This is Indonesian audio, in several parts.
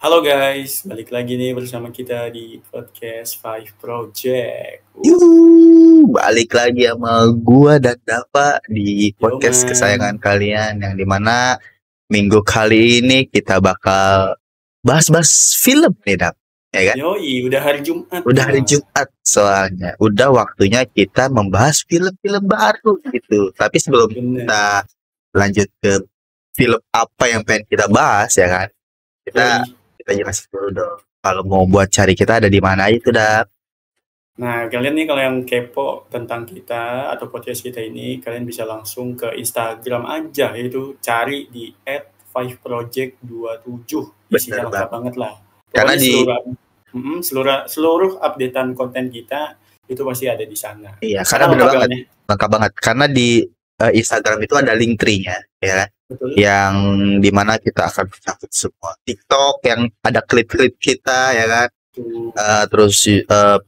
Halo guys, balik lagi nih bersama kita di podcast Five Project. Balik lagi sama gua dan Dapa di Yo podcast man, kesayangan kalian yang dimana minggu kali ini kita bakal bahas-bahas film nih, Dap. Ya kan? yoi, udah hari Jumat. Udah hari Mas. Jumat soalnya. Udah waktunya kita membahas film-film baru gitu. Tapi sebelum Bener. kita lanjut ke film apa yang pengen kita bahas ya kan, kita jelasin dulu dong. Kalau mau buat cari kita ada di mana itu, Dap. Nah, kalian nih kalau yang kepo tentang kita atau podcast kita ini, kalian bisa langsung ke Instagram aja, yaitu cari di @5project27. Isinya Bener lengkap banget lah. Karena Pokoknya seluruh updatean konten kita itu pasti ada di sana. Iya, karena bener banget, lengkap banget. Karena di Instagram itu ada link tree-nya, ya kan? Betul. Yang dimana kita akan mencakup semua TikTok yang ada klip-klip kita, ya kan? Terus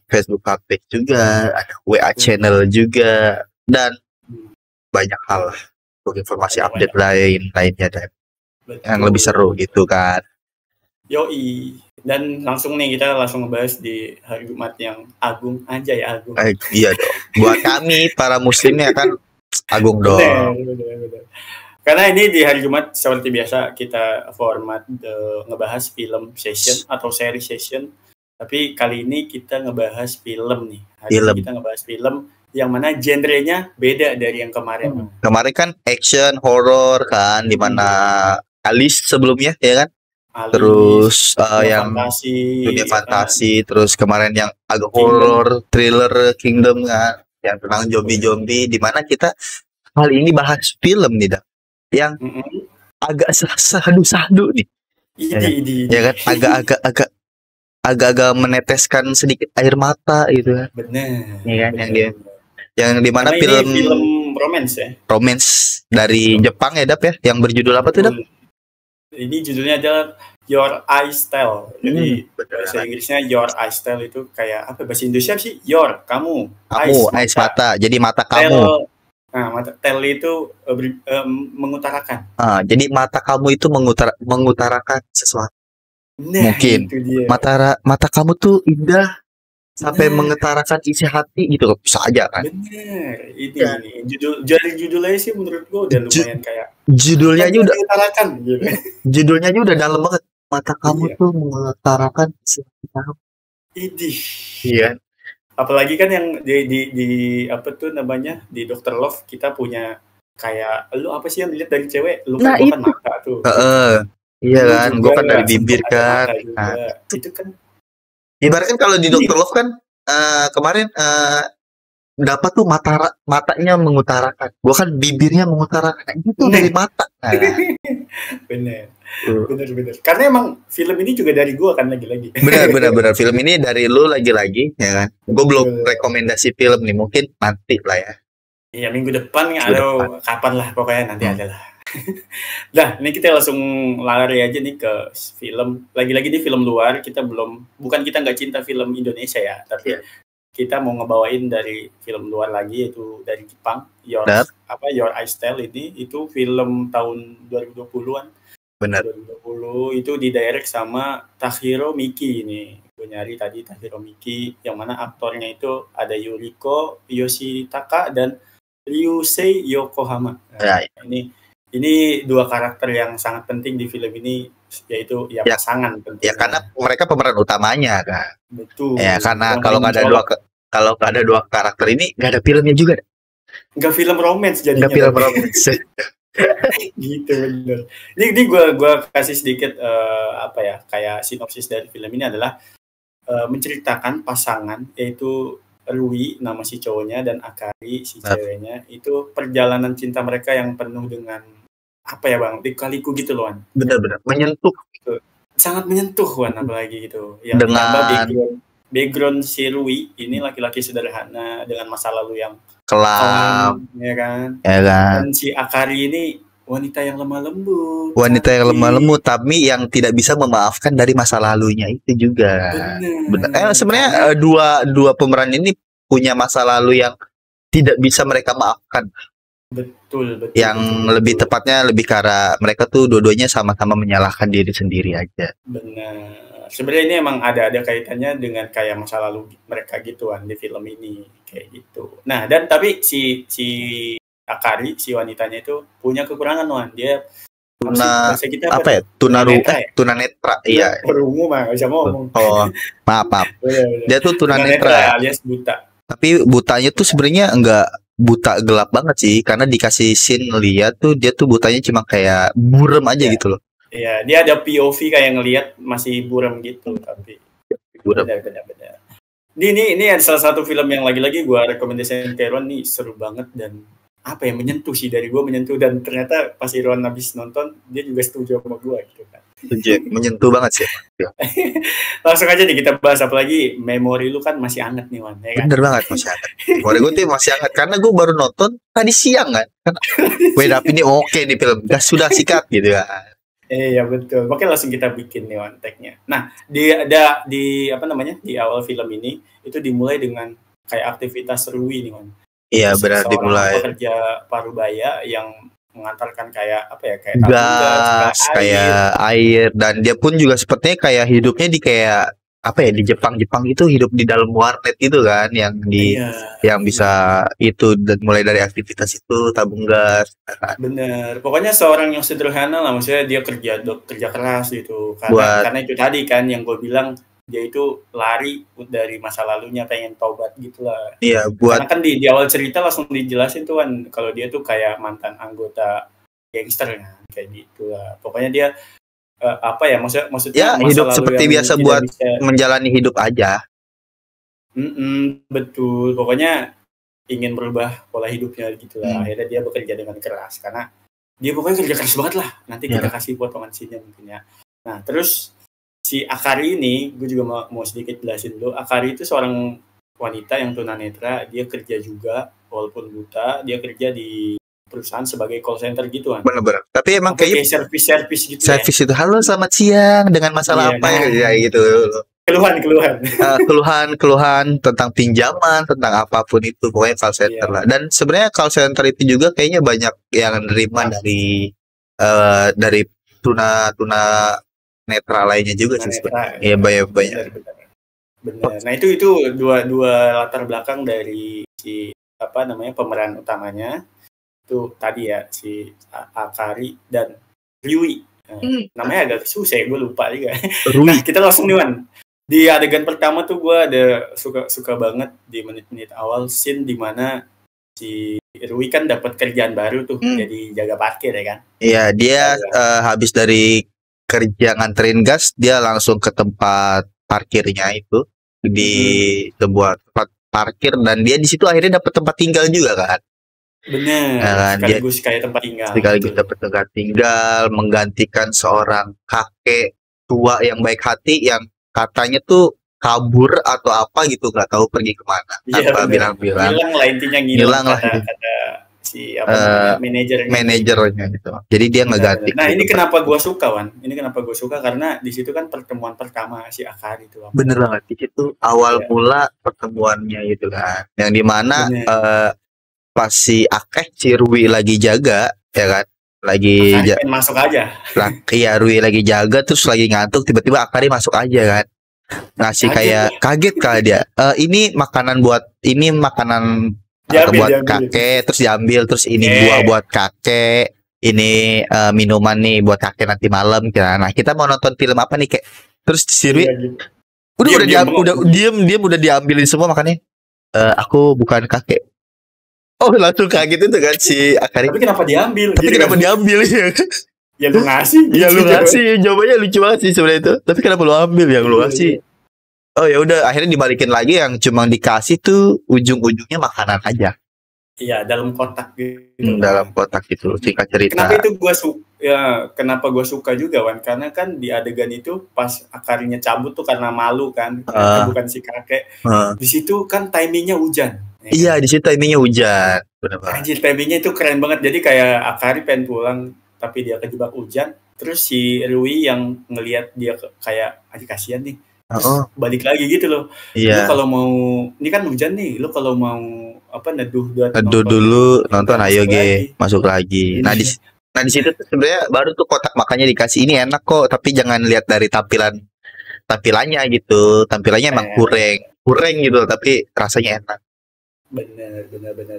Facebook page juga, ada WA channel juga, dan banyak hal lah. Untuk informasi update lainnya dan yang lebih seru gitu kan. Yoi. Dan langsung nih kita langsung ngebahas di hari Jumat yang agung aja ya, agung. Iya dong. Buat kami para muslimnya kan agung dong. Bener. Karena ini di hari Jumat seperti biasa kita format ngebahas film session atau seri session. Tapi kali ini kita ngebahas film nih. Ini kita ngebahas film yang mana genrenya beda dari yang kemarin. Kemarin kan action, horror kan, dimana Alice sebelumnya ya kan. Terus yang dunia fantasi, terus kemarin yang agak horror, thriller Kingdom kan, yang tentang zombie-zombie, di mana kita kali ini bahas film nih, yang agak sahdu-sahdu nih. Ya kan, agak-agak meneteskan sedikit air mata gitu kan. Bener. Ya kan, yang dimana film romance ya. Romance dari Jepang ya, Dap ya, yang berjudul apa tuh, Dap? Ini judulnya adalah Your Eyes Tell. Jadi bahasa Inggrisnya Your Eyes Tell itu kayak apa? Bahasa Indonesia sih Your, kamu eyes mata. Jadi mata kamu. Nah, mata tell itu mengutarakan. Jadi mata kamu itu mengutarakan sesuatu. Nah, mungkin mata kamu tuh indah sampai mengutarakan isi hati gitu, bisa aja kan. Bener. Ini judulnya sih menurut gua udah lumayan kayak judulnya aja udah mengutarakan gitu. Judulnya aja udah dalam banget. Mata kamu tuh mengutarakan isi hati kamu. Idih. Iya. Apalagi kan yang di apa tuh namanya, di Dr. Love kita punya kayak lu apa sih yang dilihat dari cewek, lu kan bukan mata tuh. Iya kan, gue kan dari bibir kan. Itu kan ibaratnya kalau di Dr. Love kan kemarin dapat tuh matanya mengutarakan, gue kan bibirnya mengutarakan, itu dari mata. Bener. Karena emang film ini juga dari gue kan lagi-lagi. Bener. Film ini dari lu lagi-lagi ya kan. Gue belum rekomendasi film nih, mungkin nanti lah ya. Iya, minggu depan atau kapan lah, pokoknya nanti ada lah. Nah, ini kita langsung lari aja nih ke film. Lagi-lagi di film luar, bukan kita nggak cinta film Indonesia ya, tapi kita mau ngebawain dari film luar lagi, yaitu dari Jepang. Your Eyes Tell ini itu film tahun 2020-an. Benar. 2020 itu didirect sama Takahiro Miki ini. Gue nyari tadi Takahiro Miki, yang mana aktornya itu ada Yuriko Yoshitaka dan Ryusei Yokohama. Ini dua karakter yang sangat penting di film ini, yaitu pasangan penting. Ya karena mereka pemeran utamanya kan. Betul. Ya karena kalau nggak ada dua karakter ini nggak ada filmnya juga. Nggak film romance jadinya. Nggak film romance. Gitu bener. Ini gue kasih sedikit kayak sinopsis dari film ini adalah menceritakan pasangan, yaitu Rui nama si cowoknya dan Akari si ceweknya, itu perjalanan cinta mereka yang penuh dengan apa ya bang, lika-liku gitu loh Wan. Bener-bener menyentuh gitu. Sangat menyentuh Wan, apalagi gitu yang dengan background si Rui ini laki-laki sederhana dengan masa lalu yang kelam ya kan. Dan si Akari ini wanita yang lemah lembut, tapi yang tidak bisa memaafkan dari masa lalunya itu juga. Bener. Sebenarnya dua pemeran ini punya masa lalu yang tidak bisa mereka maafkan. Betul, betul. Yang betul, lebih tepatnya lebih ke arah mereka tuh dua-duanya sama-sama menyalahkan diri sendiri aja. Benar. Sebenarnya ini emang ada kaitannya dengan kayak masa lalu mereka gitu kan di film ini kayak gitu. Nah, dan tapi si Akari, si wanitanya itu punya kekurangan, Wan. Dia bahasa kita apa ya? Tunanetra. Iya. Perungu mah bisa ngomong. Oh, maaf. Dia tuh tunanetra alias buta. Tapi butanya tuh sebenarnya enggak buta gelap banget sih, karena dikasih scene lihat tuh dia tuh butanya cuma kayak burem aja gitu loh. Iya, dia ada POV kayak ngelihat masih burem gitu, tapi benar. Ini ada salah satu film yang lagi-lagi gue rekomendasiin ke Ron nih, seru banget dan apa ya, menyentuh sih, dari gue menyentuh, dan ternyata pas Ron habis nonton dia juga setuju sama gue gitu kan. Menyentuh banget sih. Langsung aja nih kita bahas, apalagi memori lu kan masih hangat nih, Wan, ya kan? Bener banget, masih hangat. Memori gue tuh masih hangat karena gue baru nonton tadi siang kan. Wait up, ini oke nih film, gas sudah sikat gitu kan. Iya betul. Oke, langsung kita bikin nih one take-nya. Nah, di apa namanya, di awal film ini itu dimulai dengan kayak aktivitas Rui nih, Wan. Iya, benar, dimulai. Pekerja parubaya yang mengantarkan kayak apa ya, kayak gas, kayak air, dan dia pun juga sepertinya kayak hidupnya di kayak apa ya, di Jepang itu hidup di dalam warnet gitu kan, yang yang bisa itu, dan mulai dari aktivitas itu tabung gas. Bener, pokoknya seorang yang sederhana lah, maksudnya dia kerja keras gitu, karena itu tadi kan yang gue bilang, dia itu lari dari masa lalunya, pengen tobat gitulah. Iya, karena kan di awal cerita langsung dijelasin tuh kan, kalau dia tuh kayak mantan anggota gangster kan, kayak gitulah. Pokoknya dia apa ya, maksudnya ya, hidup seperti biasa buat menjalani hidup aja. Betul, pokoknya ingin merubah pola hidupnya gitulah. Akhirnya dia bekerja dengan keras, karena dia pokoknya kerja keras banget lah. Nanti kita kasih potongan scene-nya mungkin ya. Nah, terus si Akari ini, gue juga mau sedikit jelasin dulu. Akari itu seorang wanita yang tunanetra, dia kerja juga walaupun buta, dia kerja di perusahaan sebagai call center gitu kan. Bener-bener. Tapi emang kayak service gitu. Service itu, halo selamat siang, dengan masalah apa ya gitu. Keluhan tentang pinjaman, tentang apapun itu, pokoknya call center lah. Dan sebenarnya call center itu juga kayaknya banyak yang nerima dari tuna netra lainnya juga sih sebenarnya. Iya, banyak. Benar. Nah, itu dua latar belakang dari si apa namanya, pemeran utamanya. Itu tadi ya, si Akari dan Ryui. Namanya agak susah, gue lupa juga. Nah, kita langsung nih, Wan. Di adegan pertama tuh gue ada suka banget di menit-menit awal scene dimana si Ryui kan dapat kerjaan baru tuh, jadi jaga parkir ya kan. Iya, dia habis dari kerja nganterin gas, dia langsung ke tempat parkirnya itu, di sebuah tempat parkir, dan dia di situ akhirnya dapat tempat tinggal juga kan. Benar, sekaligus kayak tempat tinggal. Sekaligus dapat tempat tinggal, menggantikan seorang kakek tua yang baik hati, yang katanya tuh kabur atau apa gitu, nggak tahu pergi kemana. Tanpa bilang-bilang. Hilang lah intinya, ngilang lah kata si manajernya gitu. Jadi dia ngeganti. Nah, ini kenapa gue suka, Wan? Ini kenapa gue suka, karena di situ kan pertemuan pertama si Akari itu. Bener banget, di situ awal mula pertemuannya gitu kan. Yang dimana pas si Rui lagi jaga, ya kan, lagi masuk aja. Iya, Rui lagi jaga, terus lagi ngantuk, tiba-tiba Akari masuk aja kan, ngasih kayak kaget kali dia. Ini makanan buat kakek, terus diambil, terus ini buah buat kakek, ini minuman nih buat kakek nanti malam. Nah, kita mau nonton film apa nih, kayak, terus si Rui udah diambilin semua makannya. Aku bukan kakek. Oh, langsung kaget itu kan si Akari. Tapi kenapa diambil? Ya? Ya lu ngasih. Ya lu ngasih. Jawabannya lucu banget sih sebenarnya itu. Tapi kenapa lu ambil yang lu ngasih? Oh ya udah, akhirnya dibalikin lagi, yang cuma dikasih tuh ujung-ujungnya makanan aja. Iya, dalam kotak gitu. Dalam kotak gitu, singkat cerita. Kenapa gue suka juga, Wan? Karena kan di adegan itu pas Akarinya cabut tuh karena malu kan, bukan si kakek. Di situ kan timingnya hujan. Iya, di situ timingnya hujan. Anjir, timingnya itu keren banget. Jadi kayak Akari pengen pulang, tapi dia kejebak hujan. Terus si Rui yang ngelihat dia kayak, kasihan nih. Terus balik lagi gitu loh. Lu kalau mau, ini kan hujan nih, lu kalau mau apa neduh buat Neduh nonton dulu, nonton ayo masuk lagi. masuk lagi. Nah di situ tuh sebenarnya baru tuh kotak makanya dikasih ini enak kok, tapi jangan lihat dari tampilannya gitu. Tampilannya emang kurang gitu, tapi rasanya enak. Benar.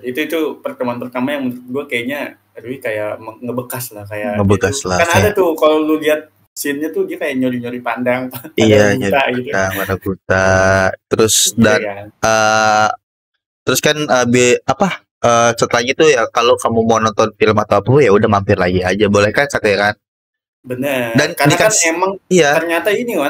Itu pertemuan pertama yang menurut gue kayaknya Rui kayak ngebekas lah, kayak ngebekas gitu. lah. Kan ada tuh kalau lu lihat scene-nya tuh dia kayak nyori-nyori pandang. Iya, buta gitu. Mata buta. Terus gitu dan kan. Terus kan setelahnya tuh ya kalau kamu mau nonton film atau apa ya udah mampir lagi aja, boleh kan katanya kan. Bener. Dan karena kan emang iya.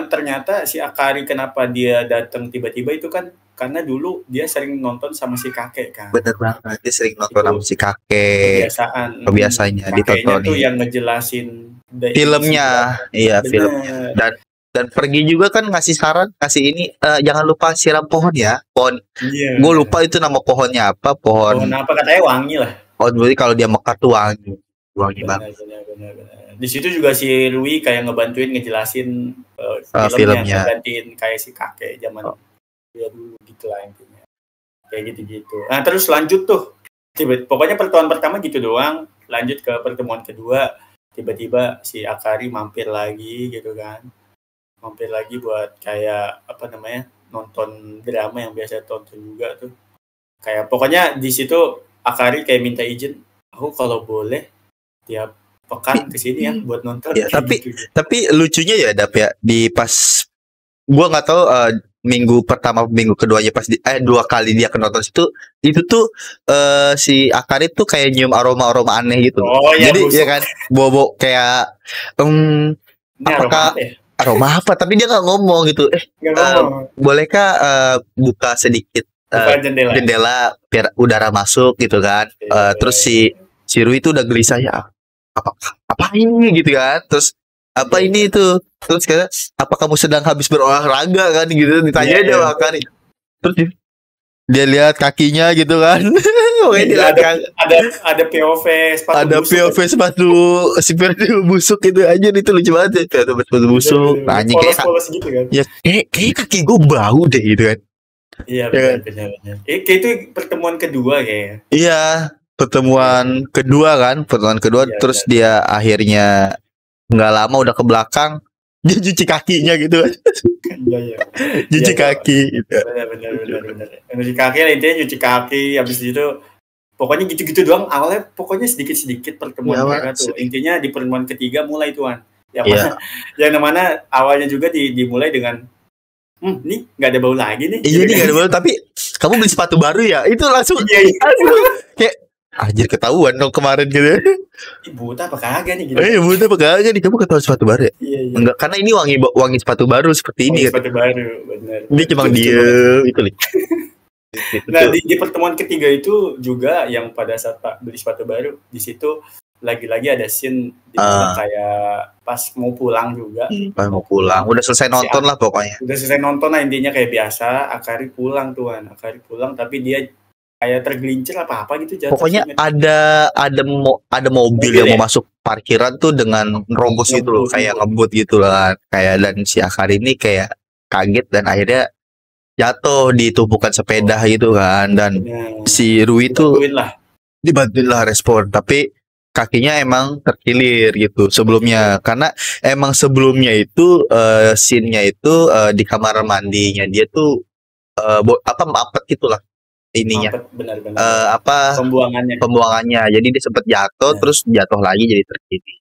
ternyata si Akari kenapa dia datang tiba-tiba itu kan karena dulu dia sering nonton sama si kakek kan. Bener banget, dia sering nonton sama si kakek. Kebiasaannya ditontonin. Tuh yang ngejelasin filmnya, iya filmnya. Dan pergi juga kan ngasih saran, kasih ini jangan lupa siram pohon ya, pohon. Iya. Gue lupa itu nama pohonnya apa, pohon apa katanya wangi lah. Oh, berarti kalau dia mekar tuh wangi banget. Benar. Di situ juga si Rui kayak ngebantuin ngejelasin filmnya, ngegantiin kayak si kakek zaman dia dulu gitu lah intinya. Kayak gitu. Nah terus lanjut tuh, pokoknya pertemuan pertama gitu doang. Lanjut ke pertemuan kedua, tiba-tiba si Akari mampir lagi gitu kan. Mampir lagi buat kayak nonton drama yang biasa tonton juga tuh. Kayak pokoknya di situ Akari kayak minta izin, aku kalau boleh tiap pekan kesini ya buat nonton. Ya, tapi lucunya ya Dap ya, di pas gua nggak tahu minggu pertama minggu keduanya pas dua kali dia ke nonton itu tuh si Akari tuh kayak nyium aroma aneh gitu. Jadi ya kan bobo kayak apakah aroma apa, tapi dia nggak ngomong gitu. Bolehkah buka sedikit jendela biar udara masuk gitu kan. Terus si Rui itu udah gelisah ya, apa ini gitu kan. Terus apa ini itu, terus kayak apa kamu sedang habis berolahraga kan gitu, ditanya dia Akari. Terus dia lihat kakinya gitu kan. ada POV sepatu ada busuk. POV sepatu sepatu busuk gitu aja, itu lucu banget ya, sepatu busuk. Nanya kayak gitu kan. Ya kayak kaki gue bau deh gitu kan. Iya benar. Kayak itu pertemuan kedua kayaknya. Iya, pertemuan kedua kan, terus dia akhirnya nggak lama udah ke belakang, dia cuci kakinya gitu kan. Iya. Cuci kaki gitu. Benar. Cuci kaki lah, intinya cuci kaki, habis itu pokoknya gitu-gitu doang. Awalnya pokoknya sedikit-sedikit pertemuan mereka tuh. Intinya di pertemuan ketiga mulai tuan. Yang mana awalnya juga dimulai dengan nih nggak ada bau lagi nih. Iya, nih nggak ada bau, tapi kamu beli sepatu baru ya? Itu langsung kayak anjir, ketahuan dong kemarin gitu. Buta apa kagak nih gitu. Buta apa kagak nih, kamu ketahuan sepatu baru ya? Iya. Enggak, karena ini wangi sepatu baru seperti ini. Sepatu baru, benar. Dia cuma diem itu nih. Nah, di pertemuan ketiga itu juga yang pada saat beli sepatu baru, di situ lagi-lagi ada scene di mana kayak pas mau pulang juga. Pas mau pulang, udah selesai nonton lah pokoknya. Udah selesai nonton lah intinya kayak biasa. Akari pulang tapi dia kayak tergelincir apa gitu jatuh. Pokoknya ada mobil yang mau masuk parkiran tuh dengan nerobos gitu loh, kayak ngebut gitu lah. Kayak dan si Akari ini kayak kaget dan akhirnya jatuh di tumpukan sepeda gitu kan. Dan si Rui itu dibantuin lah respon, tapi kakinya emang terkilir gitu sebelumnya. Karena emang sebelumnya itu scene-nya itu di kamar mandinya dia tuh mampet gitulah ininya. Benar. Pembuangannya. Jadi dia sempat jatuh terus jatuh lagi jadi terkilir.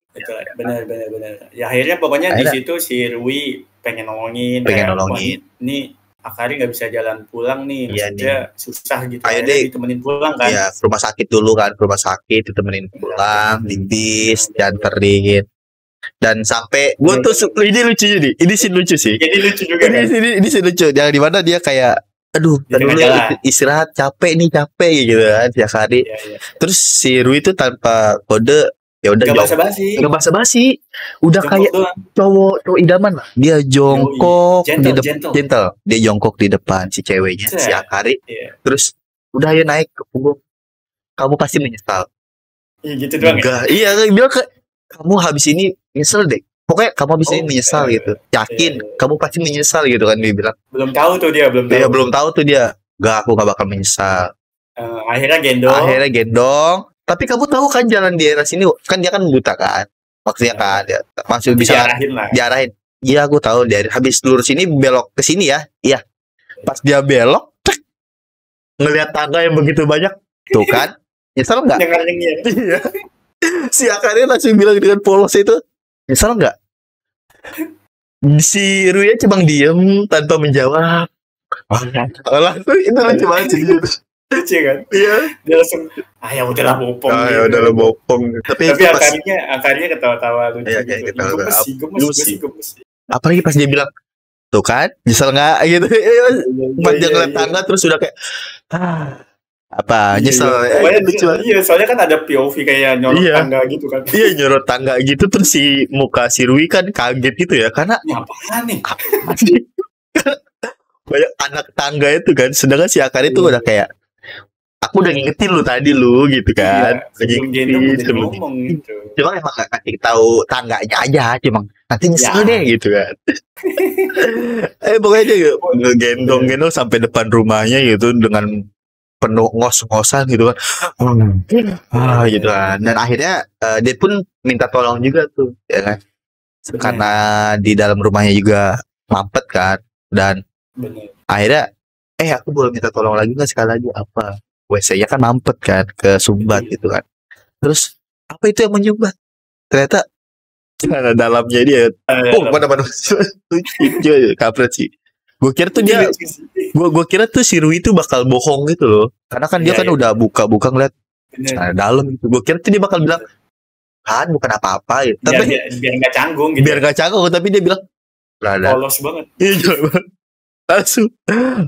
Benar. Ya akhirnya pokoknya di situ si Rui pengen nolongin. Ini Akari nggak bisa jalan pulang nih, maksudnya susah gitu. Akhirnya ditemenin pulang kan. Iya, ke rumah sakit dulu kan, ditemenin pulang, di bis, dianterin. Dan sampai gue tuh ini lucu nih, ini sih lucu sih. Jadi lucu juga. Ini sih lucu. Yang di mana dia kayak aduh, dulu istirahat capek gitu kan tiap hari. Iya. Terus si Rui itu tanpa kode ya udah nggak basa-basi, udah kayak cowok idaman lah. Dia jongkok gentle. Dia jongkok di depan si ceweknya, si Akari. Terus udah ayo naik ke punggung, kamu pasti menyesal. Iya gitu doang. Iya, bilang kamu habis ini nyesel deh. Pokoknya kamu habis ini menyesal gitu. Yakin kamu pasti menyesal gitu kan, dia bilang. Belum tahu tuh dia. Belum tahu tuh dia. Gak, aku gak bakal menyesal. Akhirnya gendong. Tapi kamu tahu kan jalan di daerah sini kan dia kan buta kan. Maksudnya kan dia masih bisa diarahin. Iya, aku tahu dari habis lurus ini belok ke sini ya. Iya. Pas dia belok, ngelihat tangga yang begitu banyak, tuh kan? Nyesel nggak? Iya. Si Akari langsung bilang dengan polos itu, nyesel nggak? Si Ruya cuma diem tanpa menjawab. Langsung itu lucu banget sih. Lucu kan? Iya. Dia langsung, ya udahlah bopong. Ya udahlah bopong. Tapi Akarinya ketawa-tawa lucu. Iya, kayak gemes. Apalagi pas dia bilang, tuh kan, nyesel nggak gitu. Pas dia ngeliat tangga terus udah kayak, apa nyesel. Iya, soalnya kan ada POV kayak nyorot tangga gitu kan. Iya, nyorot tangga gitu terus si muka si Rui kan kaget gitu ya, karena apaan nih? Banyak anak tangga itu kan, sedangkan si Akari itu udah kayak, aku udah ngingetin lu tadi lu gitu kan. Sebelum ngomong gitu. Cuma emang gak kasih tahu tangganya aja, cuma nanti nyesel deh gitu kan. Pokoknya dia ngegendong sampai depan rumahnya gitu dengan penuh ngos-ngosan gitu kan. Gitu kan. Dan akhirnya dia pun minta tolong juga tuh, ya kan. Karena di dalam rumahnya juga mampet kan. Dan akhirnya aku boleh minta tolong lagi nggak sekali lagi? Apa? WC-nya kan mampet kan ke sumbat gitu kan. Terus apa itu yang menyumbat? Ternyata cara dalamnya dia. Mana kampret sih. Gue kira tuh dia, gue kira tuh si Rui itu bakal bohong gitu loh. Karena kan dia kan udah buka ngeliat cara dalam gitu. Gue kira tuh dia bakal bilang, kan bukan apa-apa gitu. Tapi biar nggak canggung gitu. Biar nggak canggung, tapi dia bilang, polos banget. Iya,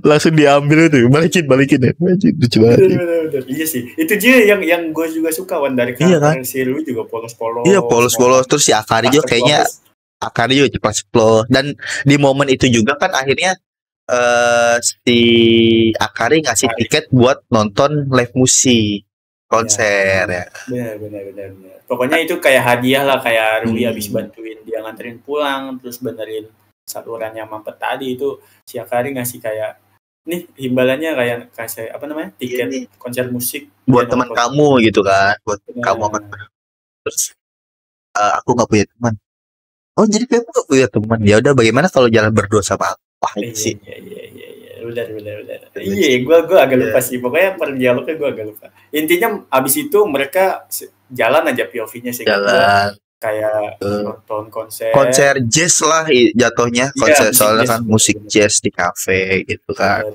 langsung diambil itu, balikin ya. Lucu banget. Iya sih, itu dia yang gue juga suka dari karakter si Rui juga polos-polos. Iya, polos-polos. Terus si Akari juga kayaknya cepat explore. Dan di momen itu juga kan akhirnya si Akari ngasih tiket buat nonton live musik konser ya. Benar. Pokoknya itu kayak hadiah lah, kayak Rui habis bantuin dia nganterin pulang, terus benerin saluran yang mampet tadi, itu si Akari ngasih kayak, nih imbalannya kayak kasih tiket konser musik buat teman kamu gitu kan, buat kamu akan. Terus aku nggak punya teman. Oh, jadi kamu nggak punya teman? Ya udah, bagaimana kalau jalan berdua sama aku? Sih. Iya, benar. Iya, gue agak lupa sih. Pokoknya per dialognya gue agak lupa. Intinya abis itu mereka jalan aja POV-nya sih. Jalan. Kayak nonton konser jazz lah jatuhnya, konser soalnya kan musik jazz di kafe gitu kan.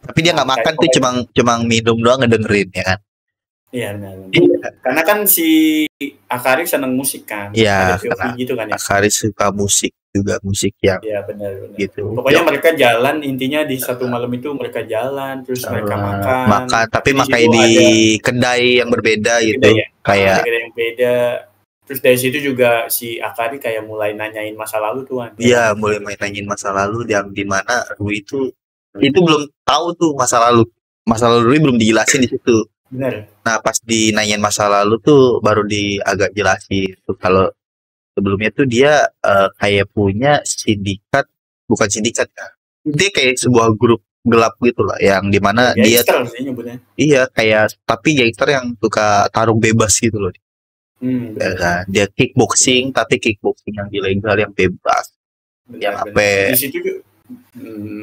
Tapi dia nggak makan tuh, cuma minum doang ngedengerin ya kan. Iya, benar. Karena kan si Akari seneng musik kan. Iya, gitu kan ya. Akari suka musik juga, musik yang benar. Gitu. Pokoknya mereka jalan, intinya di satu malam itu mereka jalan, terus mereka makan. Tapi makan di kedai yang berbeda gitu. Kayak kedai yang beda. Terus dari situ juga si Akari kayak mulai nanyain masa lalu tuh kan. Iya, mulai nanyain masa lalu yang dimana Rui itu belum tahu tuh masa lalu Rui belum dijelasin di situ. Benar. Nah, pas dinanyain masa lalu tuh baru agak jelasin tuh kalau sebelumnya tuh dia kayak punya bukan sindikat kan. Dia kayak sebuah grup gelap gitu lah, yang dimana dia sih nyebutnya. Iya, kayak tapi gangster yang suka tarung bebas gitu loh. Ya kan? Dia kickboxing, tapi kickboxing yang ilegal, yang bebas.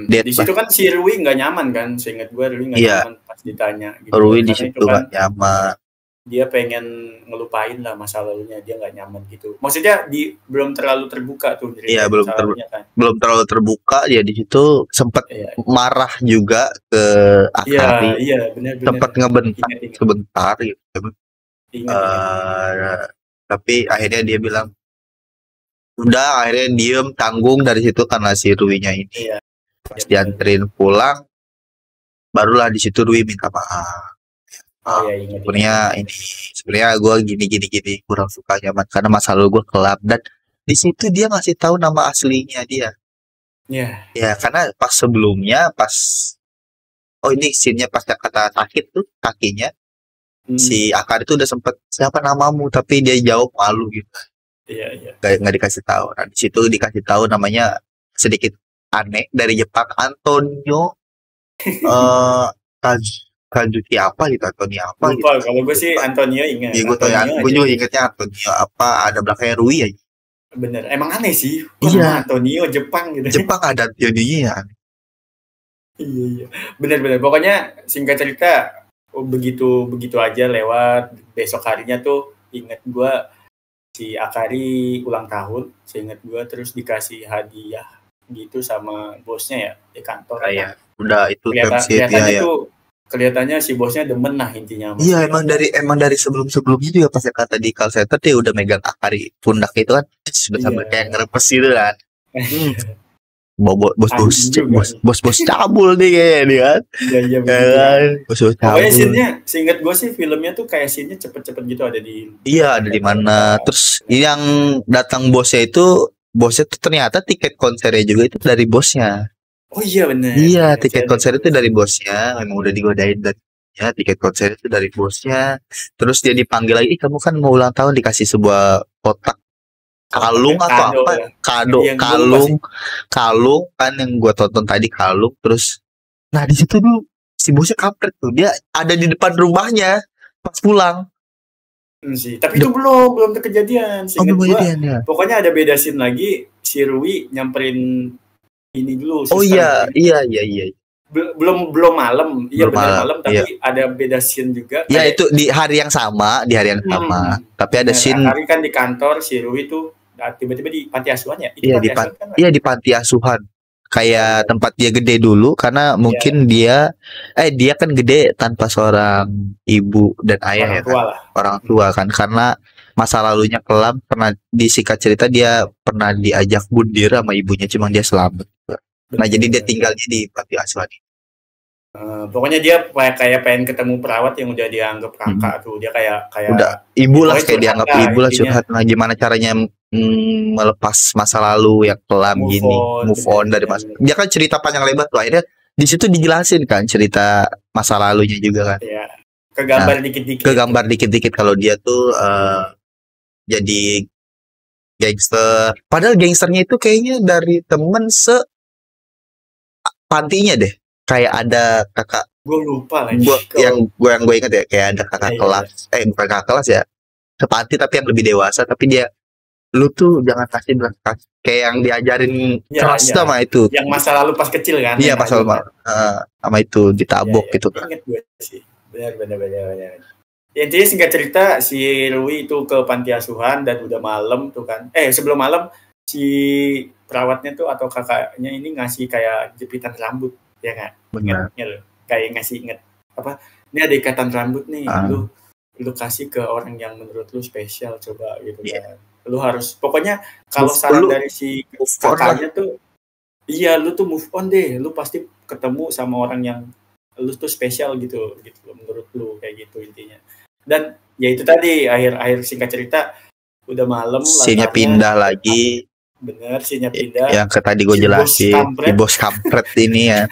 Di situ kan si Rui nggak nyaman kan, seingat gue Rui nggak nyaman pas ditanya. Gitu. Rui di situ nggak nyaman. Dia pengen ngelupain lah masa lalunya, dia nggak nyaman gitu. Maksudnya belum terlalu terbuka tuh. Iya, belum terlalu terbuka. Ya di situ sempat marah juga ke Akari. Iya, benar. Sempat ngebentak sebentar gitu. Tapi akhirnya dia bilang udah, akhirnya diem tanggung dari situ karena si Rui-nya ini. Pas dianterin pulang, barulah di situ Rui minta maaf. Sebenarnya gue gini kurang suka nyaman karena masa lalu gue kelam, dan di situ dia ngasih tahu nama aslinya dia. Ya karena pas sebelumnya ini scene-nya pas kata sakit tuh kakinya. Si Akari itu udah sempet siapa namamu, tapi dia jawab malu gitu. Iya. Nggak dikasih tahu. Nah, di situ dikasih tahu namanya sedikit aneh, dari Jepang, Antonio Kazuki apa gitu, Antonio apa lupa gitu. Kalau gue sih Antonio ingat. Iya, gue juga ingetnya Antonio apa, ada belakangnya Rui ya. Bener, emang aneh sih. Iya. Antonio Jepang gitu. Jepang ada Antonio ya. Iya. Bener. Pokoknya singkat cerita, begitu aja lewat. Besok harinya tuh inget gue si Akari ulang tahun, seingat gue, terus dikasih hadiah gitu sama bosnya ya di kantor. Kayak udah itu kelihatannya tuh kelihatannya si bosnya demen lah intinya. Iya, emang dari sebelumnya juga pas kata di call center dia udah megang Akari pundak itu kan, sudah sampai kayak ngerepes gitu kan. Bos cabul nih kayaknya nih kan. Iya kan. Bos cabul. Pokoknya scene-nya, seingat gue sih filmnya tuh kayak scene-nya cepet-cepet gitu ada di. Iya, ada di mana. Terus yang datang bosnya tuh ternyata tiket konsernya juga itu dari bosnya. Oh iya benar. Iya, tiket konser itu dari bosnya. Memang udah digodain dari ya, tiket konser itu dari bosnya. Terus dia dipanggil lagi, kamu kan mau ulang tahun, dikasih sebuah kotak kalung atau apa? Ya? Kalung kan yang gua tonton tadi, kalung. Terus nah di situ dulu si bosnya kampret tuh. Dia ada di depan rumahnya pas pulang. Sih, tapi itu belum kejadian. Seingat gua, ya. Pokoknya ada beda scene lagi, si Rui nyamperin ini dulu. Oh iya. Belum malam, malam, tapi ada beda scene juga. Iya, itu di hari yang sama, Tapi ada scene. Hari kan di kantor si Rui tuh tiba-tiba di panti asuhan ya? Di panti asuhan. Kayak tempat dia gede dulu karena mungkin dia kan gede tanpa seorang ibu dan ayah orang tua kan, karena masa lalunya kelam, karena disingkat cerita dia pernah diajak bundir sama ibunya, cuma dia selamat. Nah, jadi dia tinggalnya di panti asuhan. Pokoknya dia kayak pengen ketemu perawat yang udah dianggap kakak tuh. Dia kayak udah ibu lah, kayak dianggap ibu lah, curhat. Nah, gimana caranya melepas masa lalu yang kelam move on dari masa. Dia kan cerita panjang lebar tuh, akhirnya di situ dijelasin kan cerita masa lalunya juga kan. Iya. Kegambar dikit-dikit kalau dia tuh jadi gangster. Padahal gangsternya itu kayaknya dari temen pantinya deh. Kayak ada kakak. Gue lupa lagi. Yang gue ingat ya, kayak ada kakak kelas. Bukan kakak kelas ya. Sepanti tapi yang lebih dewasa. Tapi dia, lu tuh jangan kasih belas kasih. Kayak yang diajarin keras sama itu. Yang masa lalu pas kecil kan. Iya, pas lalu sama itu ditabok gitu kan. Ingat gue sih. Benar. Ya, intinya singkat cerita, si Rui itu ke panti asuhan dan udah malam tuh kan. Sebelum malam si perawatnya tuh atau kakaknya ini ngasih kayak jepitan rambut, ya kan? Ingatnya loh. Kayak ngasih apa? Ini ada ikatan rambut nih, lu kasih ke orang yang menurut lu spesial, coba gitu kan. Lu harus, pokoknya kalau saran dari si kakaknya tuh, iya lu tuh move on deh, lu pasti ketemu sama orang yang lu tuh spesial gitu menurut lu, kayak gitu intinya. Dan ya itu tadi akhir singkat cerita udah malam, scene-nya pindah lagi. Bener, scene-nya pindah. Yang tadi gue jelasin, si bos kampret ini ya.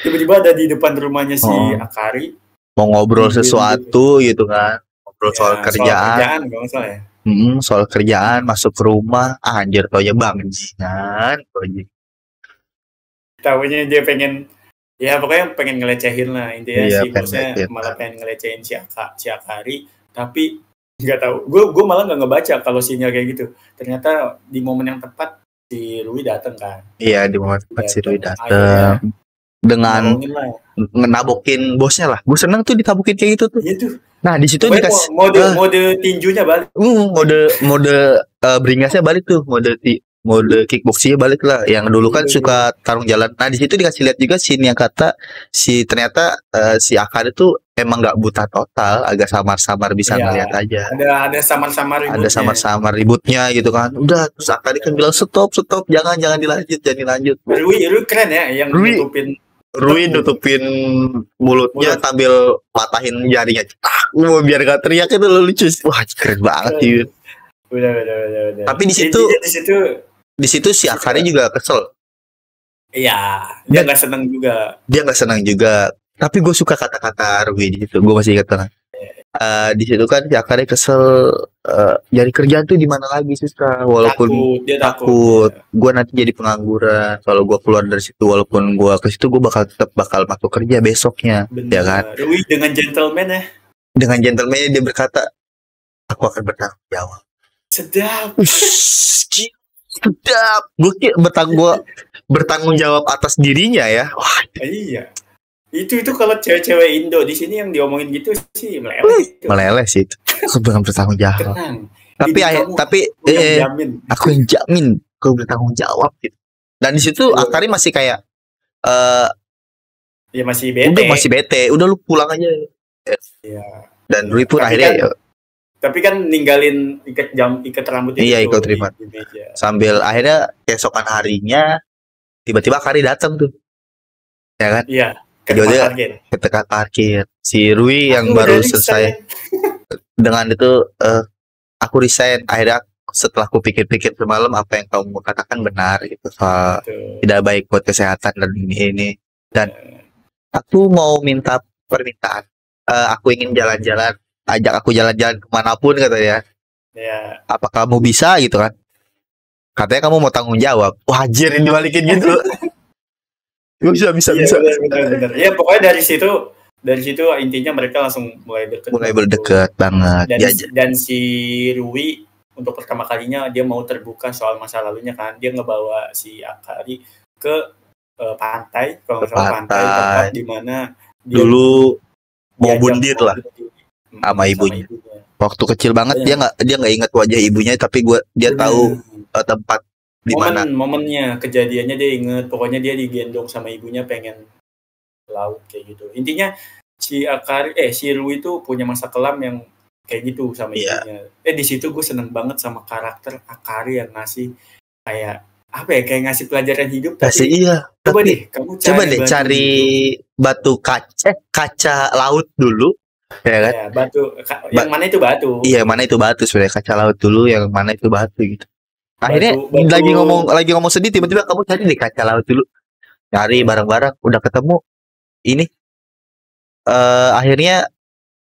Tiba-tiba ada di depan rumahnya si Akari. Mau ngobrol sesuatu gitu kan. Ngobrol soal kerjaan. Soal kerjaan, masuk ke rumah, anjir tau ya bangjinan. Taunya dia pengen, ya pokoknya pengen ngelecehin lah intinya. Si bosnya malah pengen ngelecehin si Akari, tapi nggak tahu. Gue malah nggak ngebaca kalau sinyal kayak gitu. Ternyata di momen yang tepat si Rui datang kan. Iya, di momen tepat si Rui datang dengan ngenabokin bosnya lah. Gue seneng tuh ditabokin kayak gitu tuh. Iya tuh. Nah di situ dikasih mode tinjunya balik. Mode beringasnya balik tuh. Mode kickboxingnya balik lah. Yang dulu kan suka tarung jalan. Nah di situ dikasih lihat juga scene yang kata ternyata si Akari tuh emang nggak buta total, agak samar-samar bisa ngeliat aja. Ada samar-samar ributnya. Ada samar-samar ributnya gitu kan. Udah, terus Akari kan bilang stop, jangan dilanjut. Rui keren ya, yang Rui nutupin mulutnya sambil patahin jarinya. Biar gak teriak itu lucu. Wah, keren banget sih. Udah. Tapi di situ si Akari juga kesel. Iya, dia nggak senang juga. Tapi gue suka kata-kata Rui di situ. Gue masih ingat kan. di situ kan si Akari kesel, nyari kerjaan tuh di mana lagi susah, walaupun Dia takut gue nanti jadi pengangguran kalau gue keluar dari situ, walaupun gue ke situ gue tetap bakal masuk kerja besoknya. Bener. Ya kan. Rui dengan gentleman ya. Dengan gentleman dia berkata, aku akan bertanggung jawab. Sedap. Sedap. Gue bertanggung jawab atas dirinya ya. Wah, iya. Itu kalau cewek-cewek Indo di sini yang diomongin gitu sih meleleh. Meleleh sih itu. Aku bukan bertanggung jawab. Tapi aku yang jamin kau bertanggung jawab gitu. Dan di situ Akari masih kayak ya masih bete. Udah lu pulang aja. Iya. Dan Rui pun akhirnya tapi kan ninggalin ikat rambut itu. Iya, ikat rambut. Sambil akhirnya keesokan harinya tiba-tiba Akari datang tuh. Ya kan? Iya. Ke tempat parkir. Si Rui yang baru selesai. Dengan itu aku resign. Akhirnya setelah aku pikir-pikir semalam apa yang kamu katakan benar gitu, soal tidak baik buat kesehatan dan ini. Dan aku mau minta permintaan. Aku ingin jalan-jalan, ajak aku jalan-jalan kemanapun katanya. Ya. Apa kamu bisa gitu kan? Katanya kamu mau tanggung jawab. Wajir ini dibalikin gitu. bisa. Benar. Ya pokoknya dari situ intinya mereka langsung mulai berdekat banget. Dan si Rui untuk pertama kalinya dia mau terbuka soal masa lalunya kan. Dia ngebawa si Akari ke pantai, kalau nggak salah pantai tempat di mana dulu mau bundir lah sama ibunya. Waktu kecil banget dia nggak ingat wajah ibunya, tapi dia tahu tempat di mana. Momennya, kejadiannya dia inget. Pokoknya dia digendong sama ibunya pengen laut kayak gitu. Intinya si Rui itu punya masa kelam yang kayak gitu sama ibunya. Di situ gue seneng banget sama karakter Akari yang ngasih kayak apa ya, kayak ngasih pelajaran hidup. Coba deh cari batu kaca laut dulu. Ya kan? Ya, batu yang mana itu batu? Iya, mana itu batu sebenarnya, kaca laut dulu, yang mana itu batu gitu. Akhirnya batu. lagi ngomong sedih, tiba-tiba kamu cari deh kaca laut dulu. Cari bareng-bareng, udah ketemu. Ini akhirnya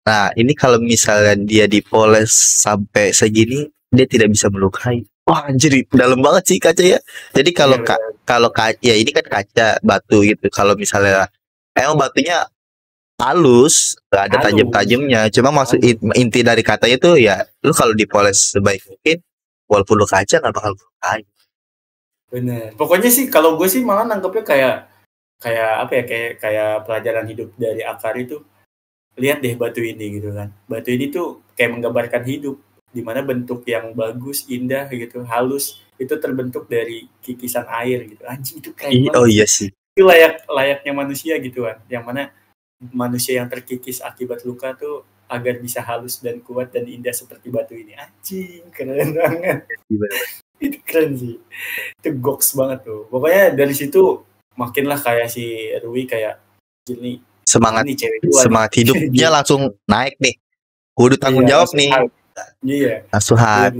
nah, ini kalau misalnya dia dipoles sampai segini, dia tidak bisa melukai. Wah, anjir, dalam banget sih kaca ya. Jadi kalau ya ini kan kaca batu gitu. Kalau misalnya emang batunya halus, gak ada tajam-tajamnya. Cuma maksud inti dari katanya itu ya, lu kalau dipoles sebaik mungkin, walaupun lu kaca nggak bakal melukai. Bener. Pokoknya sih kalau gue sih malah nangkepnya kayak apa ya, kayak pelajaran hidup dari Akari itu. Lihat deh batu ini gitu kan. Batu ini tuh kayak menggambarkan hidup, di mana bentuk yang bagus, indah gitu, halus itu terbentuk dari kikisan air gitu. Anjing, itu keren banget. Oh iya sih. Itu layaknya manusia gitu kan. Yang mana manusia yang terkikis akibat luka tuh agar bisa halus dan kuat dan indah seperti batu ini. Anjing, keren banget. Itu keren sih. Itu goks banget tuh. Pokoknya dari situ makinlah kayak si Rui kayak gini. Semangat hidupnya langsung naik nih. Kudu tanggung jawab nih. Iya. Langsung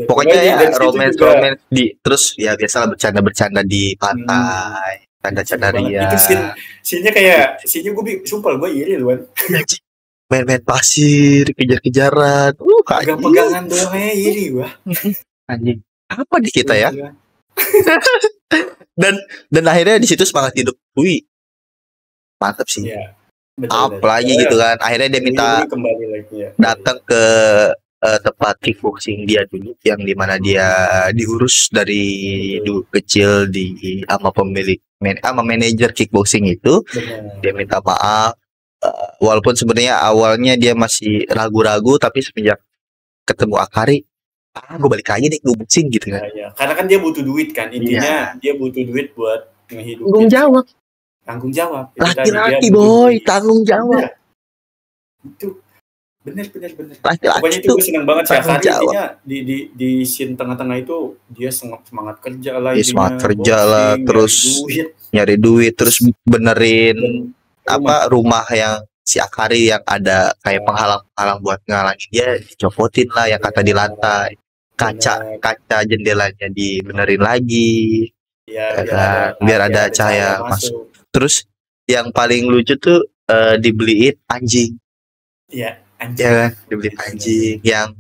pokoknya ya romance terus ya biasalah bercanda di pantai. Canda-canda ria. Itu scene-nya kayak scene-nya sumpah gue iri luan. Main-main pasir, kejar-kejaran. Pegang-pegangan doangnya iri gua. Anjing. Apa di kita ya? dan akhirnya di situ semangat hidup Rui. Mantap sih. Iya. Apalagi gitu kan. Akhirnya dia minta datang ke tempat kickboxing dia dulu, yang dimana dia diurus dari dulu kecil sama pemilik sama manajer kickboxing itu. Dia minta maaf, walaupun sebenarnya awalnya dia masih ragu-ragu, tapi semenjak ketemu Akari, gue balik aja deh kickboxing gitu kan. Ya. Karena kan dia butuh duit kan, intinya dia butuh duit buat tanggung ngehidupin. Tanggung jawab. Laki-laki boy, tanggung jawab. Itu bener. Laki-laki pokoknya itu gue seneng banget sih Akari. Intinya di scene tengah-tengah itu dia semangat kerja lah. Dia semangat kerja lah, terus nyari duit, terus benerin rumah yang si Akari yang ada kayak penghalang buat ngalangin dia, dicopotin lah yang kata di lantai. Kaca jendelanya dibenerin lagi. Biar ada cahaya masuk. Terus yang paling lucu tuh dibeliin anjing. Iya. Anjing. Ya kan, dibeli anjing yang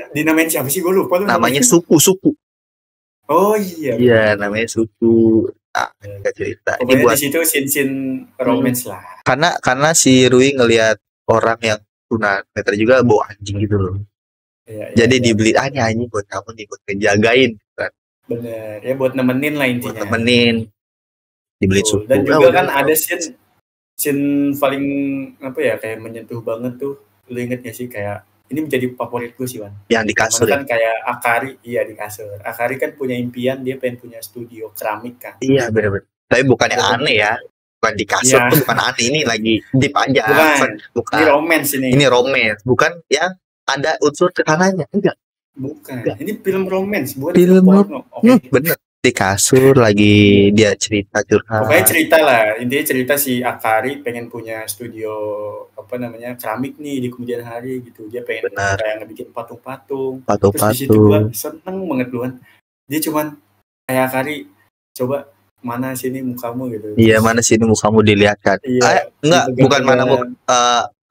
dinamain siapa sih, gue lupa tuh namanya suku. Oh iya. Iya, namanya suku. Gak cerita. Pokoknya ini buat di situ scene romance lah. Karena si Rui ngelihat orang yang tunanetra juga bawa anjing gitu loh. Jadi dibeli ini anjing buat kamu nih, buat ngejagain kan. Bener, ya buat nemenin lah intinya. Buat nemenin. Dibeli suku. Dan juga kan ada scene paling apa ya, kayak menyentuh banget tuh. Lu inget gak sih, kayak ini menjadi favorit gue sih, Wan. Yang di kasur kan kayak Akari, iya di kasur. Akari kan punya impian, dia pengen punya studio keramik kan. Iya benar-benar. Tapi bukannya aneh ya. Bukan di kasur tuh bukan aneh, ini lagi deep aja. Bukan. Ini romance ini. Ini romance, bukan yang ada unsur kehananya. Enggak. Bukan. Ini film romance, bukan film porno. Bener. Di kasur lagi dia cerita curhat. Pokoknya cerita lah, intinya cerita si Akari pengen punya studio apa namanya keramik nih di kemudian hari gitu. Dia pengen kayak ngebikin patung-patung. Terus di situ gua seneng banget luan. Dia cuman kayak Akari, coba mana sini mukamu gitu. Iya, mana sini mukamu dilihatkan. Iya, enggak, bukan mana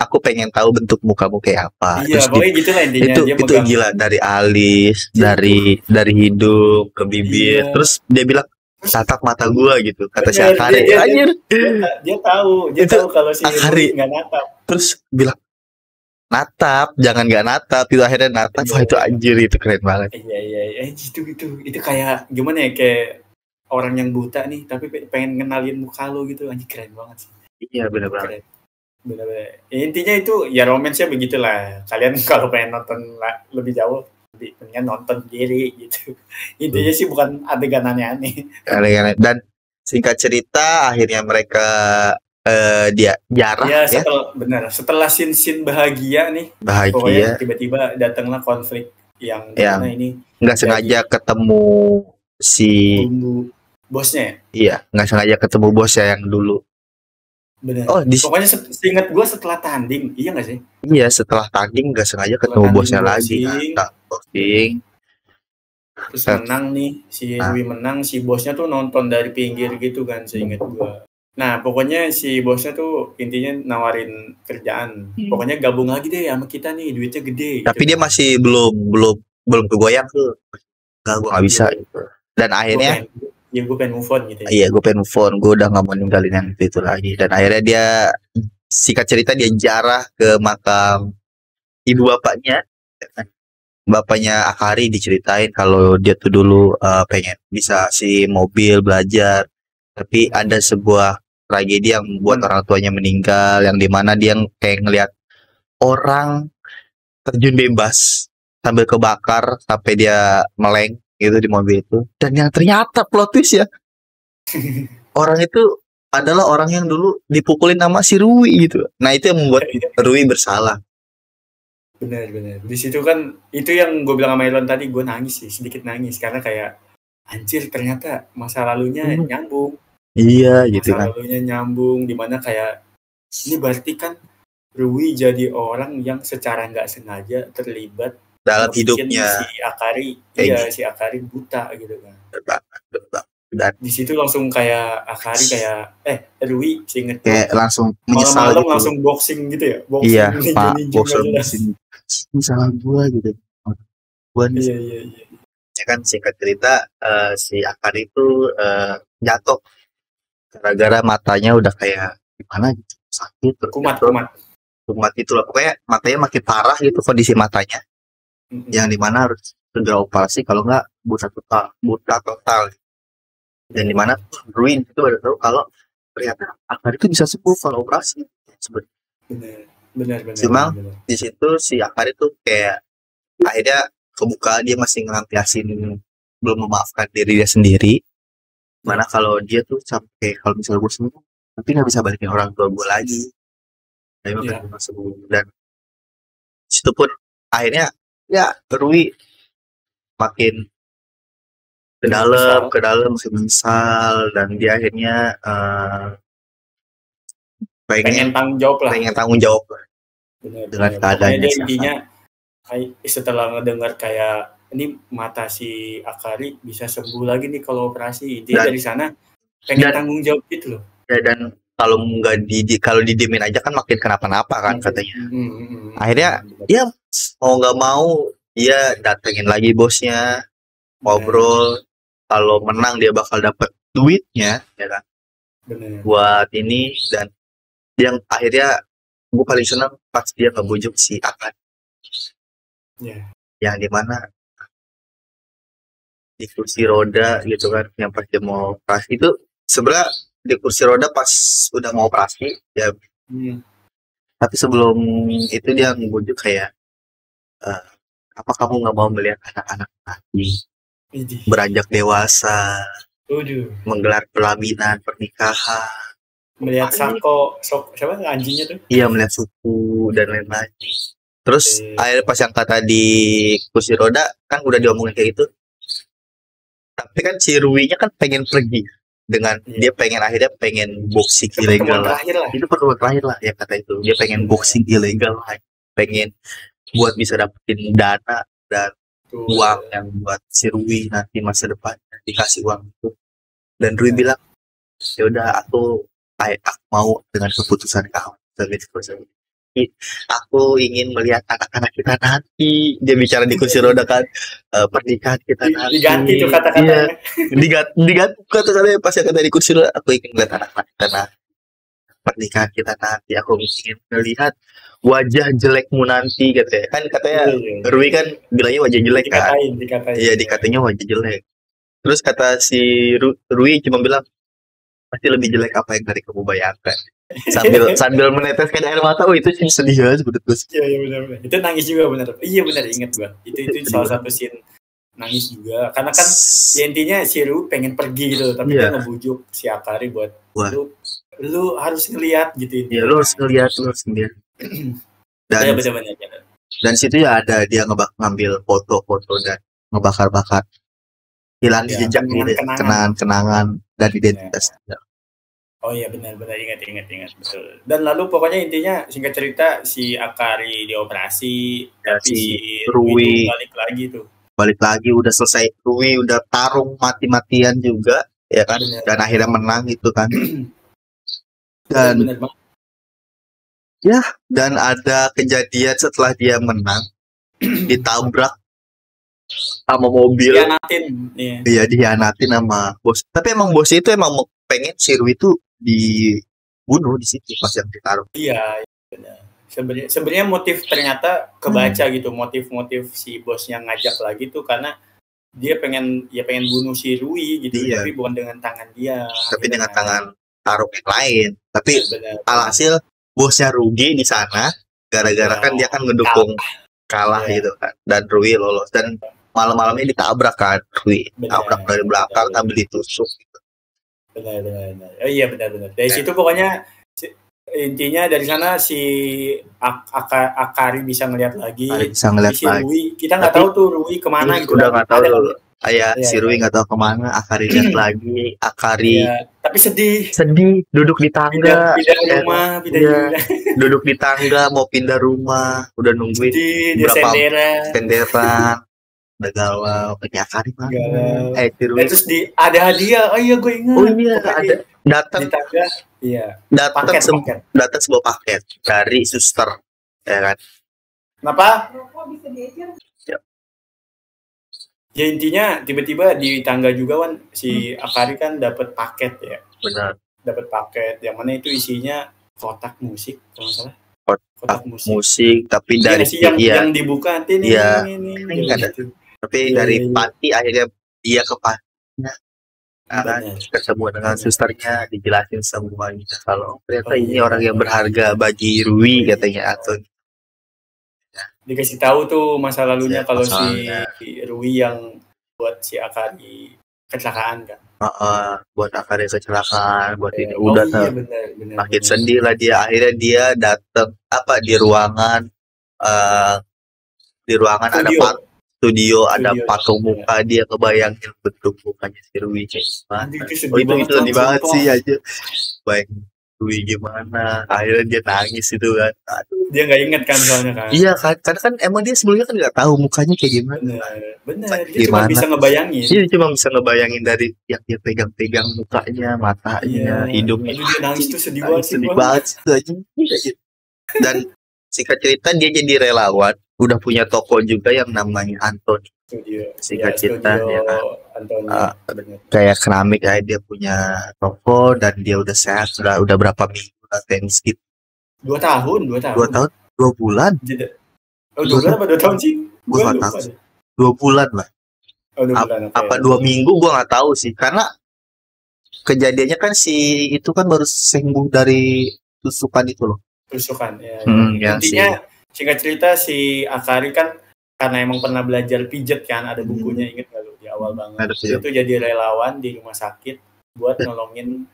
aku pengen tahu bentuk mukamu kayak apa. Iya, pokoknya gitu lah intinya. Itu gila, dari alis, dari hidung ke bibir. Terus dia bilang tatap mata gua gitu, kata si Akari. Anjir. Dia tahu kalau si Akari nggak natap. Terus bilang natap, jangan nggak natap. Itu akhirnya natap. Wah, itu anjir, itu keren banget. Iya, itu kayak gimana ya, kayak orang yang buta nih tapi pengen ngenalin muka lo gitu, anjir keren banget sih. Iya, benar-benar. Benar-benar. Intinya itu ya romance-nya begitulah. Kalian kalau pengen nonton lebih jauh, pengen nonton sendiri gitu. Intinya sih bukan adegan aneh-aneh. Dan singkat cerita akhirnya mereka dia jarah ya. Setelah scene bahagia nih. Pokoknya tiba-tiba datanglah konflik yang mana ini nggak sengaja ketemu si bosnya. Iya, nggak sengaja ketemu bosnya yang dulu. Bener. Pokoknya seingat gue setelah tanding, iya nggak sih? Iya, setelah tanding nggak sengaja ketemu bosnya lagi. Terus menang nih, si Rui menang, si bosnya tuh nonton dari pinggir gitu kan, seingat gue. Nah, pokoknya si bosnya tuh intinya nawarin kerjaan. Pokoknya gabung lagi deh sama kita nih, duitnya gede. Tapi gitu dia kan. Masih belum kegoyang tuh. Gue nggak bisa. Gitu. Dan akhirnya gue pengen move on gitu ya. Iya, gue pengen move on. Gue udah gak mau ninggalin yang itu lagi. Dan akhirnya dia, singkat cerita, dia jarah ke makam ibu bapaknya. Bapaknya Akari diceritain kalau dia tuh dulu pengen bisa si mobil, belajar. Tapi ada sebuah tragedi yang membuat orang tuanya meninggal. Yang dimana dia kayak ngelihat orang terjun bebas sambil kebakar sampai dia meleng gitu di mobil itu. Dan yang ternyata plot twist ya, orang itu adalah orang yang dulu dipukulin sama si Rui gitu. Nah, itu yang membuat Rui bersalah. Benar. Di situ kan itu yang gue bilang sama Elon tadi, gue nangis sih, sedikit nangis karena kayak anjir ternyata masa lalunya nyambung. Iya, gitu kan. Masa lalunya nyambung, dimana kayak ini berarti kan Rui jadi orang yang secara nggak sengaja terlibat dalam hidupnya si Akari. Si Akari buta gitu kan. Dan di situ langsung kayak Akari kayak Rui seinget kayak langsung menyesal malam-malam gitu. Langsung boxing gitu ya. Iya, Pak, boxing. Ini salah gua gitu. Gua nih. Iya. Ya kan, singkat cerita si Akari itu jatuh gara-gara matanya udah kayak gimana gitu, sakit terus kumat itu loh. Pokoknya matanya makin parah gitu kondisi matanya. Yang dimana harus segera operasi, kalau nggak buta total. Dan dimana Ruin itu baru tahu kalau ternyata Akari itu bisa sembuh kalau operasi sebenarnya. Benar. Cuma di situ si Akari tuh kayak akhirnya kebuka, dia masih ngelampiasin belum memaafkan diri dia sendiri. Mana kalau dia tuh sampai kalau misalnya gue sembuh, tapi nggak bisa balikin orang tua gue lagi. Tapi makanya sembuh. Dan situ pun akhirnya ya Rui makin ke dalam makin menyesal, dan dia akhirnya pengen tanggung jawab dengan keadaannya. Dia intinya setelah ngedengar kayak ini mata si Akari bisa sembuh lagi nih kalau operasi, dia dari sana pengen tanggung jawab gitu loh. Ya, dan kalau didiemin aja kan makin kenapa-napa kan katanya. Akhirnya ya mau nggak mau dia datengin lagi bosnya, ngobrol. Kalau menang dia bakal dapat duitnya, ya kan? Bener. Buat ini. Dan yang akhirnya gue paling senang pas dia ngebujuk si Akan. Yang dimana di kursi roda gitu kan, yang pas dia mau operasi itu sebenarnya di kursi roda pas udah mau operasi ya. Tapi sebelum itu dia ngebujuk kayak apa kamu nggak mau melihat anak-anak nanti beranjak dewasa, menggelar pelaminan pernikahan, melihat siapa anjingnya tuh? Iya, melihat suku dan lain-lain. Terus akhirnya pas yang kata di kursi roda kan udah diomongin kayak gitu. Tapi kan si Rui-nya kan pengen pergi dengan dia akhirnya pengen boxing ilegal lah. Itu pertemuan terakhir lah ya kata itu. Dia pengen boxing ilegal lah. Pengen buat bisa dapetin dana dan uang yang buat si Rui nanti masa depan dikasih uang itu. Dan Rui bilang, ya udah aku mau dengan keputusan kamu. Aku ingin melihat anak-anak kita nanti. Dia bicara di kursi roda kan, pernikahan kita nanti. Diganti tuh kata-katanya. Diganti kata-katanya pas yang kata di kursi roda. Aku ingin melihat anak-anak kita nanti. Pernikahan kita nanti. Aku ingin melihat wajah jelekmu nanti katanya. Kan katanya Rui kan bilangnya wajah jelek kan. Iya, dikatanya wajah jelek. Terus kata si Rui cuma bilang, pasti lebih jelek apa yang tadi kamu bayangkan. Sambil meneteskan air mata. Oh, itu sih sedih banget menurut gue. Iya benar. Itu nangis juga benar. Iya benar, ingat gue. Itu salah satu scene nangis juga. Karena kan ya intinya si Rui pengen pergi gitu, tapi dia ngebujuk si Akari buat lu harus ngelihat gitu. Iya, lu harus ngelihat. Dan benar. Dan situ ya ada dia ngambil foto-foto dan ngebakar-bakar hilang jejak gitu, kenangan dan identitas. Oh iya benar ingat betul. Dan lalu pokoknya intinya singkat cerita si Akari dioperasi, tapi si Rui balik lagi udah selesai. Rui udah tarung mati-matian juga ya kan, dan akhirnya menang itu kan. Dan ada kejadian setelah dia menang ditabrak sama mobil. Dihianatin sama bos. Tapi emang bos itu emang pengen si Rui itu dibunuh di situ pas yang ditaruh. Iya, benar. Sebenarnya motif ternyata kebaca gitu, motif si bosnya ngajak lagi tuh karena dia pengen bunuh si Rui gitu, tapi bukan dengan tangan dia. Tapi dengan tangan taruh yang lain. Tapi alhasil bosnya rugi di sana gara-gara kan dia kan ngedukung kalah gitu kan, dan Rui lolos. Dan malam-malamnya ditabrak kan Rui, tabrak dari belakang sambil ditusuk gitu. Benar. Oh iya benar. Dari situ pokoknya intinya dari sana si Akari bisa ngeliat lagi. Rui, kita nggak tahu tuh Rui kemana gitu. Udah nggak tahu dulu. Si Rui nggak tahu kemana. Akari lihat lagi. Akari. Tapi sedih. Duduk di tangga. Pindah rumah. Duduk di tangga mau pindah rumah. Udah nungguin berapa senderan. Udah galau, punya Akari mana? Terus ada hadiah. Oh iya gue ingat. Oh iya, ada datang. Iya. Datang sebuah paket dari suster, ya kan? Kenapa? Ya intinya tiba-tiba di tangga juga kan si Akari kan dapat paket ya. Benar. Dapat paket yang mana itu isinya kotak musik kalau nggak salah. Kotak musik tapi dari yang dibuka nanti ini. Tapi dari Pati akhirnya dia ke Patinya ketemu dengan susternya, dijelasin semuanya kalau ternyata ini orang yang berharga bagi Rui katanya, atau dikasih tahu tuh masa lalunya kalau si Rui yang buat si Akari kecelakaan kan. Buat Akari kecelakaan, buat ini udah makin sedih lah dia. Akhirnya dia datang di ruangan ada studio, ada patung muka dia, kebayangin bentuk mukanya si Rui kayak gimana. Itu sedih banget sih aja. Baik Rui gimana, akhirnya dia nangis itu kan. Aduh. Dia nggak inget kan soalnya kan. Iya kan, karena kan emang dia sebelumnya kan nggak tahu mukanya kayak gimana. Bener. Dia cuma bisa ngebayangin. Iya, cuma bisa ngebayangin dari yang dia pegang-pegang mukanya, matanya, hidungnya. Dia nangis tuh sedih banget aja. Dan singkat cerita dia jadi relawan, udah punya toko juga yang namanya Anthony. Singkat cerita ya kan. Kayak keramik aja dia punya toko dan dia udah sehat, udah berapa minggu lah tenis gitu. 2 tahun. 2 bulan. 2 bulan apa 2 tahun sih? Gua nggak tahu. 2 bulan lah. Oh, 2 bulan. Apa 2 minggu gua nggak tahu sih, karena kejadiannya kan si itu kan baru sembuh dari tusukan itu loh. Tusukan ya. Intinya singkat cerita si Akari kan karena emang pernah belajar pijet kan, ada bukunya, inget nggak lu di awal banget. Dia tuh jadi relawan di rumah sakit buat nolongin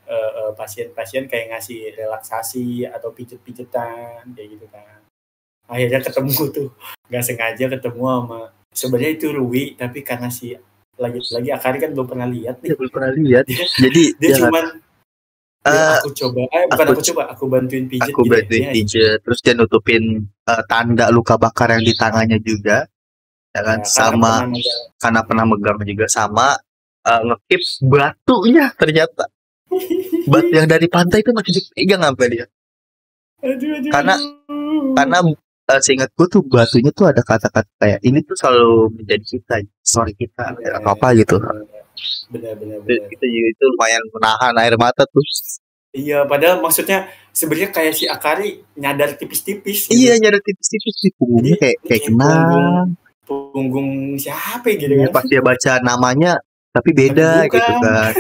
pasien-pasien kayak ngasih relaksasi atau pijet-pijetan kayak gitu kan. Akhirnya ketemu tuh, nggak sengaja ketemu sama sebenarnya itu Rui, tapi karena si lagi Akari kan belum pernah lihat nih. Belum pernah lihat. Jadi dia cuman aku bantuin pijet. Pijet. Terus dia nutupin tanda luka bakar yang di tangannya juga, ya kan? Sama karena pernah megang juga, sama ngekip batunya ternyata. Batu yang dari pantai itu masih dipegang sampai dia. Aduh. Karena seingat gue tuh batunya tuh ada kata-kata kayak ini tuh selalu menjadi kita, story kita, apa gitu. Benar. Itu lumayan menahan air mata tuh. Iya, padahal maksudnya sebenarnya kayak si Akari nyadar tipis-tipis. Iya, nyadar tipis-tipis di punggungnya kayak kenal. Punggung siapa gitu kan? Pas dia baca namanya tapi beda gitu kan.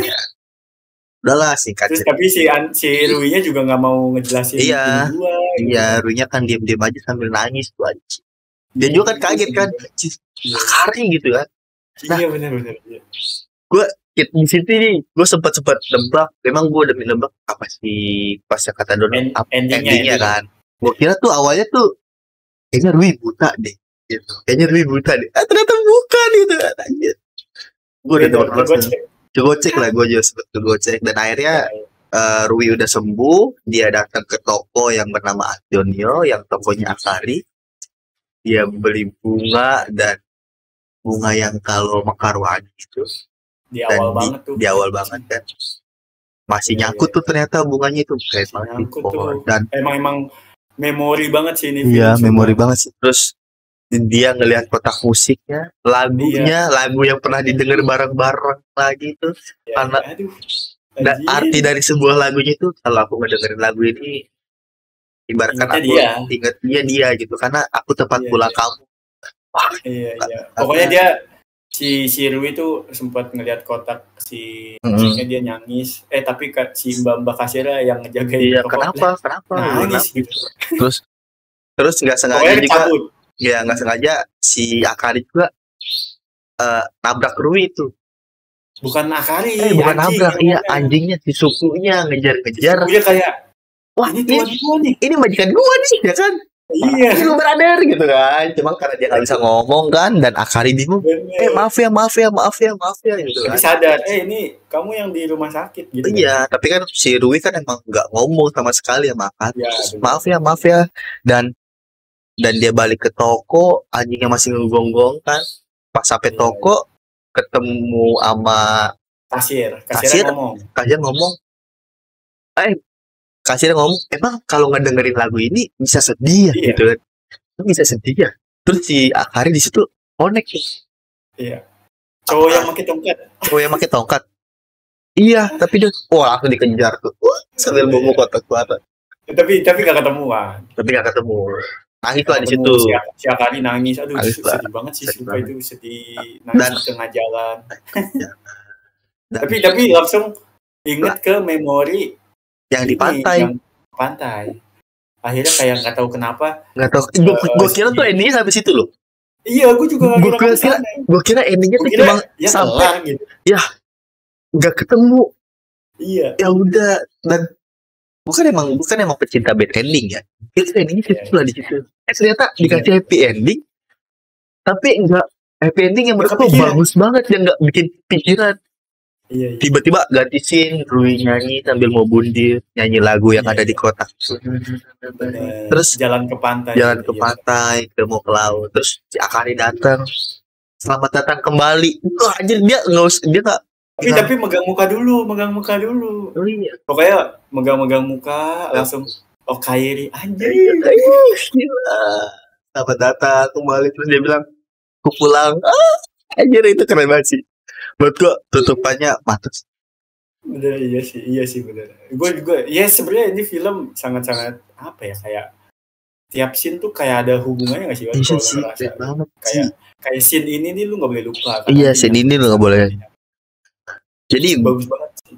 Udahlah singkat. Terus tapi si Rui-nya juga nggak mau ngejelasin. Iya, Rui-nya kan diam-diam aja sambil nangis tuh aja. Dia juga kan kaget kan, Akari gitu kan. Iya benar. Gue di sini gue sempat nebak, memang gue udah nebak apa sih pas kata Donald endingnya kan. Gue kira tuh awalnya tuh kayaknya Rui buta deh gitu. Ternyata bukan gitu kan. Gue udah cek lah, gue juga sempet cek dan akhirnya Rui udah sembuh. Dia datang ke toko yang bernama Antonio, yang tokonya Akari. Dia beli bunga, dan bunga yang kalau mekar wangi itu di awal banget kan masih nyangkut tuh ternyata bunganya itu kayak tuh. Dan emang memori banget sih ini. Iya, memori banget sih. Terus dia ngelihat kotak musiknya, lagunya, lagu yang pernah didengar bareng-bareng lagi tuh. Karena arti dari sebuah lagunya itu, kalau aku ngedengerin lagu ini ibaratkan aku ingat dia gitu, karena aku tepat pulang kamu. Wah, iya. Pokoknya dia si Rui itu sempat ngelihat kotak si musiknya, dia nangis. Tapi si Mbak Kasira yang ngejagain. Iya, kenapa? Nangis gitu. Terus nggak sengaja juga. Ya nggak sengaja si Akari juga nabrak Rui itu. Bukan Akari. Bukan nabrak, iya anjingnya, si sukunya ngejar-ngejar. Dia kayak, wah ini majikan gua nih, ya kan? Iya. Lu brother gitu kan. Cuma karena dia nggak bisa ngomong kan, dan Akari bingung. Maaf ya gitu. Tapi sadar, ini kamu yang di rumah sakit gitu. Iya, tapi kan si Rui kan emang nggak ngomong sama sekali sama Akari. Maaf ya. Dan dia balik ke toko, anjingnya masih ngegonggong kan. Pas sampai toko ketemu sama kasir ngomong. Kasir ngomong, emang kalau ngedengerin lagu ini bisa sedih ya gitu kan. Bisa sedih ya. Terus si Akari di situ connect. Iya. Cowok yang pakai tongkat. Iya, tapi dia langsung dikejar tuh. Sambil bawa kotak bata. Tapi gak ketemu kan. Nangis lah di situ. Si Akari nangis. Aduh, sedih banget sih. Sumpah itu sedih. Nangis di tengah jalan. Tapi langsung inget ke memori yang di pantai. Akhirnya kayak nggak tahu kenapa. Gue kira tuh endingnya sampai situ loh. Iya, gue juga gue kira endingnya tuh cuma sampai gitu. Ya nggak ketemu. Iya. Ya udah, dan bukan emang pecinta bad ending ya. Itu endingnya situ lah di situ. Ternyata dikasih happy ending, tapi enggak happy ending yang menurut gue bagus banget, yang nggak bikin pikiran. Iya. Tiba-tiba ganti scene, Rui nyanyi sambil mau bundir, nyanyi lagu yang ada di kotak. Terus jalan ke pantai. Jalan ke pantai, ke mau ke laut. Terus si Akari datang. Selamat datang kembali. Wah, anjir dia nggak. Tapi megang muka dulu. Oh iya. Pokoknya megang muka langsung Kairi anjir. Gila. Selamat datang kembali, terus dia bilang aku pulang. Anjir itu keren banget sih. Buat gua tutupannya mantap. Bener, iya sih bener. Gue ya sebenarnya ini film sangat-sangat apa ya, kayak tiap scene tuh kayak ada hubungannya nggak sih? Iya sih, banget sih. Kayak scene ini nih lu nggak boleh lupa. Iya, scene ini lu nggak boleh. Jadi bagus banget sih.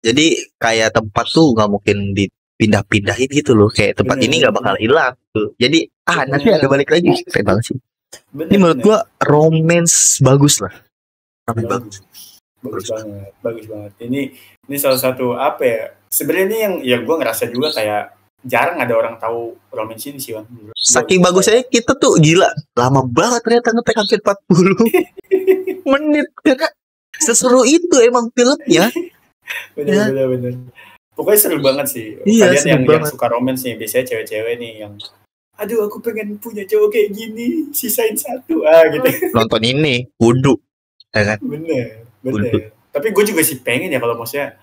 Jadi kayak tempat tuh nggak mungkin dipindah-pindahin gitu loh. Kayak tempat ini nggak bakal hilang tuh. Jadi nanti ada balik lagi. Keren banget sih. Ini menurut gua romance bagus lah. Bagus banget. Ini salah satu apa ya? Sebenarnya ini yang ya gue ngerasa juga kayak jarang ada orang tahu romance ini sih, Wan. Saking bagusnya kita tuh gila. Lama banget ternyata ngetek hampir 40 menit. Karena seseru itu emang filmnya. Bener. Pokoknya seru banget sih. Iya, kalian yang suka romance nih, biasanya cewek-cewek nih yang aduh aku pengen punya cowok kayak gini, sisain satu gitu. Nonton ini kudu ya kan? Bener. Tapi gue juga sih pengen ya kalau maksudnya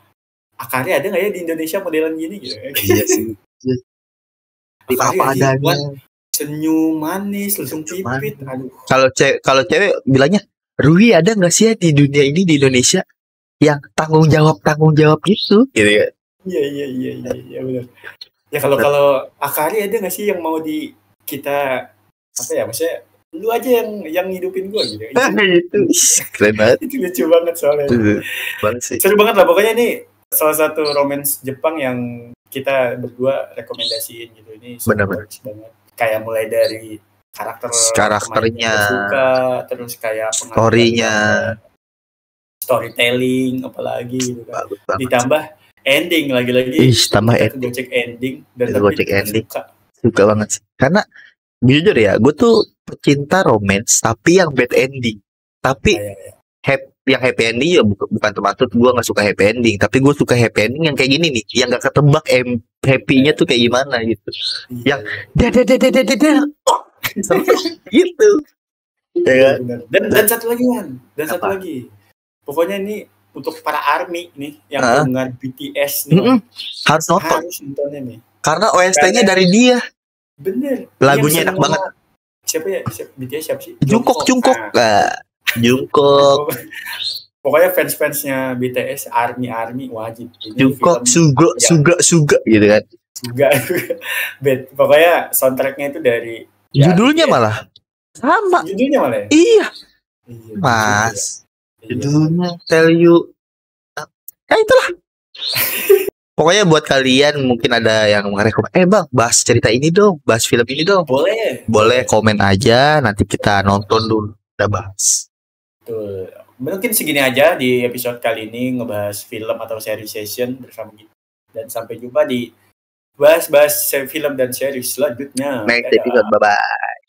Akari ada nggak ya di Indonesia modelan gini gitu. Iya sih. Apa adanya. Senyum manis, langsung pipit. Aduh. Kalau cewek bilangnya, Rui ada nggak sih ya di dunia ini, di Indonesia yang tanggung jawab gitu ya? Iya benar. Ya kalau Akari ada nggak sih yang mau di kita apa ya, maksudnya lu aja yang hidupin gue gitu. Itu keren banget. Itu lucu banget soalnya. Seru banget lah pokoknya. Ini salah satu romance Jepang yang kita berdua rekomendasiin gitu. Ini benar banget. Kayak mulai dari karakternya suka, terus kayak storytelling apalagi gitu kan. Ditambah ending lagi-lagi. Tambah ending dan suka banget sih. Karena jujur ya, gue tuh pecinta romance tapi yang bad ending. Tapi yang happy ending ya bukan termasuk gue nggak suka happy ending, tapi gue suka happy ending yang kayak gini nih, yang nggak ketebak happy-nya tuh kayak gimana gitu. Yang gitu. Ya, dan satu lagi. Pokoknya ini untuk para ARMY nih yang dengan BTS nih. Harus nontonnya nih. Karena OST-nya dari dia. Bener. Lagunya enak banget. Siapa ya? BTS siapa sih? Jungkook. Jungkook. Pokoknya fans-fansnya BTS, ARMY wajib. Jungkook suga gitu kan. Suga. Pokoknya soundtracknya itu dari judulnya malah sama. Ya? Iya. Mas. Judulnya Tell You. Itulah. Pokoknya buat kalian mungkin ada yang merekomendasi, bang, bahas cerita ini dong, bahas film ini dong. Boleh komen aja, nanti kita nonton dulu, kita bahas. Betul. Mungkin segini aja di episode kali ini ngebahas film atau seri session bersama kita. Dan sampai jumpa di bahas film dan seri selanjutnya. Next episode, bye-bye.